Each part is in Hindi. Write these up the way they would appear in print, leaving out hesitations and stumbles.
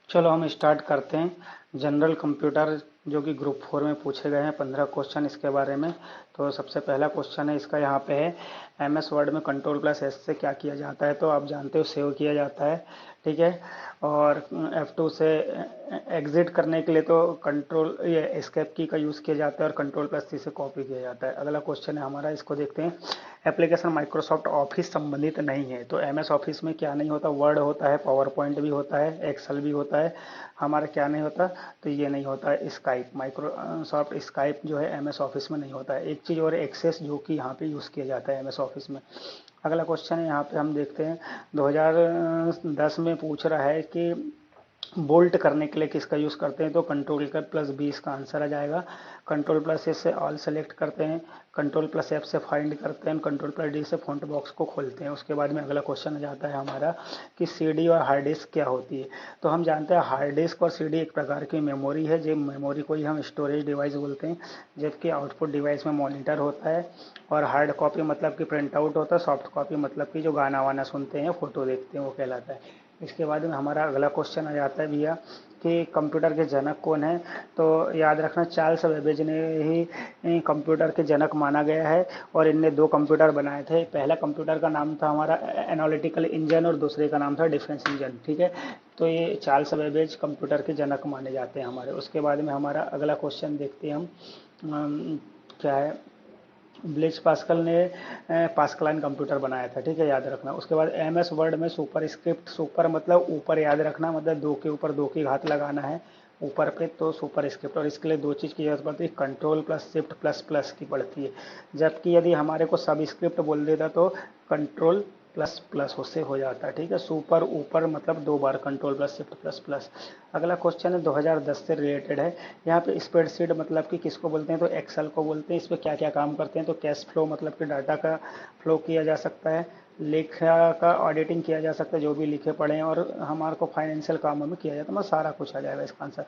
चलो हम स्टार्ट करते हैं। जनरल कंप्यूटर जो कि ग्रुप 4 में पूछे गए हैं 15 क्वेश्चन इसके बारे में। तो सबसे पहला क्वेश्चन है इसका यहाँ पे है, MS वर्ड में कंट्रोल प्लस एस से क्या किया जाता है। तो आप जानते हो सेव किया जाता है, ठीक है। और F2 से एग्जिट करने के लिए तो कंट्रोल ये एस्केप की का यूज़ किया जाता है, और कंट्रोल प्लस सी से कॉपी किया जाता है। अगला क्वेश्चन है हमारा, इसको देखते हैं। एप्लीकेशन माइक्रोसॉफ्ट ऑफिस संबंधित नहीं है। तो MS ऑफिस में क्या नहीं होता, वर्ड होता है, पावर पॉइंट भी होता है, एक्सेल भी होता है। हमारा क्या नहीं होता, तो ये नहीं होता है स्काइप। माइक्रोसॉफ्ट स्काइप जो है MS ऑफिस में नहीं होता है। एक चीज़ और एक्सेस जो कि यहाँ पे यूज़ किया जाता है MS ऑफिस में। अगला क्वेश्चन है यहाँ पे हम देखते हैं, 2010 में पूछ रहा है कि बोल्ट करने के लिए किसका यूज़ करते हैं। तो कंट्रोल कर प्लस बी इसका आंसर आ जाएगा। कंट्रोल प्लस एस से ऑल सेलेक्ट करते हैं, कंट्रोल प्लस एफ से फाइंड करते हैं, कंट्रोल प्लस डी से फॉन्ट बॉक्स को खोलते हैं। उसके बाद में अगला क्वेश्चन आ जाता है हमारा कि सीडी और हार्ड डिस्क क्या होती है। तो हम जानते हैं हार्ड डिस्क और सीडी एक प्रकार की मेमोरी है। जो मेमोरी को ही हम स्टोरेज डिवाइस बोलते हैं, जबकि आउटपुट डिवाइस में मॉनिटर होता है। और हार्ड कॉपी मतलब कि प्रिंट आउट होता है, सॉफ्ट कॉपी मतलब कि जो गाना वाना सुनते हैं, फोटो देखते हैं, वो कहलाता है। इसके बाद में हमारा अगला क्वेश्चन आ जाता है भैया कि कंप्यूटर के जनक कौन है। तो याद रखना, चार्ल्स बेबेज ने ही कंप्यूटर के जनक माना गया है, और इनने दो कंप्यूटर बनाए थे। पहला कंप्यूटर का नाम था हमारा एनालिटिकल इंजन, और दूसरे का नाम था डिफेंस इंजन, ठीक है। तो ये चार्ल्स बेबेज कंप्यूटर के जनक माने जाते हैं हमारे। उसके बाद में हमारा अगला क्वेश्चन देखते हैं हम, क्या है। ब्लेज पास्कल ने पास्कलाइन कंप्यूटर बनाया था, ठीक है, याद रखना। उसके बाद MS वर्ड में सुपर स्क्रिप्ट, सुपर मतलब ऊपर, याद रखना, मतलब दो के ऊपर दो की घात लगाना है ऊपर पे, तो सुपर स्क्रिप्ट। और इसके लिए दो चीज़ की जरूरत पड़ती है, control plus shift plus plus की पड़ती है। जबकि यदि हमारे को सब स्क्रिप्ट बोल देता तो कंट्रोल प्लस प्लस उससे हो जाता है, ठीक है। सुपर ऊपर मतलब दो बार control plus shift plus plus. अगला क्वेश्चन है 2010 से रिलेटेड है। यहाँ पे स्प्रेडशीट मतलब कि किसको बोलते हैं, तो एक्सेल को बोलते हैं। इस पर क्या क्या काम करते हैं, तो कैश फ्लो मतलब कि डाटा का फ्लो किया जा सकता है, लेखा का ऑडिटिंग किया जा सकता है, जो भी लिखे पढ़े हैं, और हमारे को फाइनेंशियल कामों में किया जाता है। मतलब सारा कुछ आ जाएगा इसका आंसर।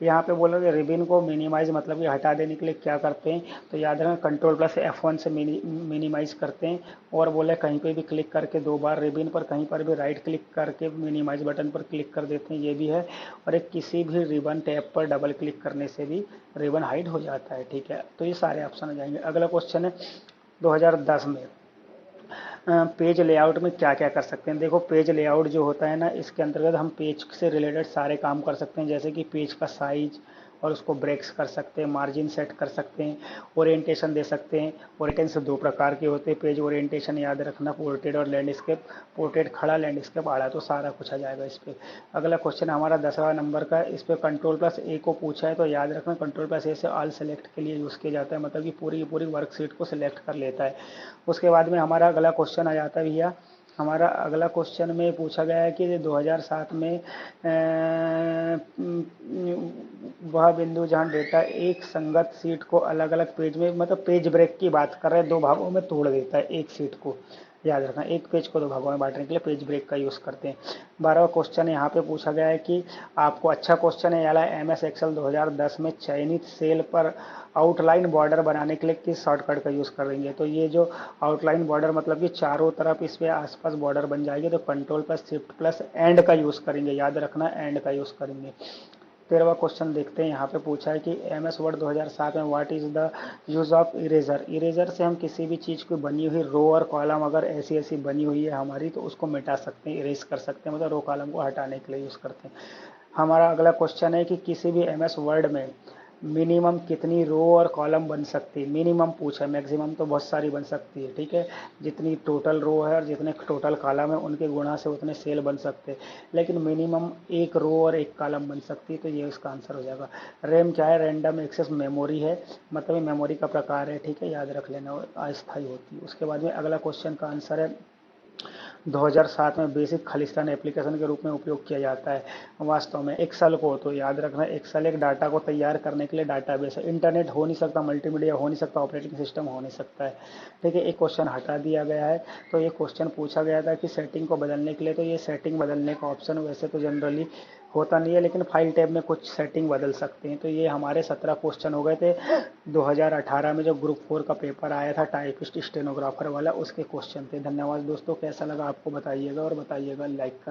यहाँ पे बोलोगे रिबिन को मिनिमाइज मतलब कि हटा देने के लिए क्या करते हैं, तो याद रखना कंट्रोल प्लस F1 से मिनिमाइज करते हैं। और बोले कहीं पे भी क्लिक करके दो बार रिबिन पर, कहीं पर भी राइट क्लिक करके मिनिमाइज बटन पर क्लिक कर देते हैं, ये भी है। और एक किसी भी रिबन टैब पर डबल क्लिक करने से भी रिबन हाइड हो जाता है, ठीक है। तो ये सारे ऑप्शन आ जाएंगे। अगला क्वेश्चन है 2010 में पेज लेआउट में क्या क्या कर सकते हैं। देखो पेज लेआउट जो होता है ना, इसके अंतर्गत हम पेज से रिलेटेड सारे काम कर सकते हैं, जैसे कि पेज का साइज और उसको ब्रेक्स कर सकते हैं, मार्जिन सेट कर सकते हैं, ओरिएंटेशन दे सकते हैं। ओरिएंटेशन दो प्रकार के होते हैं पेज ओरिएंटेशन, याद रखना, पोर्ट्रेट और लैंडस्केप। पोर्ट्रेट खड़ा, लैंडस्केप आड़ा, तो सारा कुछ आ जाएगा इस पर। अगला क्वेश्चन हमारा 10वां नंबर का, इस पर कंट्रोल प्लस ए को पूछा है। तो याद रखना कंट्रोल प्लस ए से ऑल सेलेक्ट के लिए यूज़ किया जाता है, मतलब कि पूरी की पूरी वर्कशीट को सिलेक्ट कर लेता है। उसके बाद में हमारा अगला क्वेश्चन आ जाता है भैया, हमारा अगला क्वेश्चन में पूछा गया है कि 2007 में वह बिंदु जहां डेटा एक संगत सीट को अलग अलग पेज में, मतलब पेज ब्रेक की बात कर रहे हैं, दो भागों में तोड़ देता है एक सीट को। याद रखना, एक पेज को दो भागों में बांटने के लिए पेज ब्रेक का यूज़ करते हैं। 12वां क्वेश्चन यहाँ पे पूछा गया है कि आपको, अच्छा क्वेश्चन है याला, MS एक्सेल 2010 में चयनित सेल पर आउटलाइन बॉर्डर बनाने के लिए किस शॉर्टकट का यूज़ करेंगे। तो ये जो आउटलाइन बॉर्डर मतलब कि चारों तरफ इस पे आसपास बॉर्डर बन जाएगी, तो control plus shift plus and का यूज़ करेंगे, याद रखना एंड का यूज़ करेंगे। 13वां क्वेश्चन देखते हैं, यहाँ पे पूछा है कि MS वर्ड 2007 में what is the use of eraser. Eraser से हम किसी भी चीज़ की बनी हुई रो और कॉलम अगर ऐसी ऐसी बनी हुई है हमारी, तो उसको मिटा सकते हैं, इरेज कर सकते हैं, मतलब रो कॉलम को हटाने के लिए यूज़ करते हैं। हमारा अगला क्वेश्चन है कि किसी भी MS वर्ड में मिनिमम कितनी रो और कॉलम बन सकती है। मिनिमम पूछा है, मैक्सिमम तो बहुत सारी बन सकती है, ठीक है। जितनी टोटल रो है और जितने टोटल कॉलम है उनके गुणा से उतने सेल बन सकते हैं, लेकिन मिनिमम एक रो और एक कॉलम बन सकती है, तो ये उसका आंसर हो जाएगा। रैम क्या है, रैंडम एक्सेस मेमोरी है, मतलब ये मेमोरी का प्रकार है, ठीक है, याद रख लेना, और अस्थायी होती है। उसके बाद में अगला क्वेश्चन का आंसर है 2007 में बेसिक खालिस्तान एप्लीकेशन के रूप में उपयोग किया जाता है वास्तव में एक्सेल को। तो याद रखना, एक्सेल एक डाटा को तैयार करने के लिए डाटाबेस है। इंटरनेट हो नहीं सकता, मल्टीमीडिया हो नहीं सकता, ऑपरेटिंग सिस्टम हो नहीं सकता है, ठीक है। एक क्वेश्चन हटा दिया गया है। तो ये क्वेश्चन पूछा गया था कि सेटिंग को बदलने के लिए, तो ये सेटिंग बदलने का ऑप्शन वैसे तो जनरली होता नहीं है, लेकिन फाइल टैब में कुछ सेटिंग बदल सकते हैं। तो ये हमारे 17 क्वेश्चन हो गए थे 2018 में, जो ग्रुप 4 का पेपर आया था टाइपिस्ट स्टेनोग्राफर वाला, उसके क्वेश्चन थे। धन्यवाद दोस्तों, कैसा लगा आपको बताइएगा, और बताइएगा लाइक कर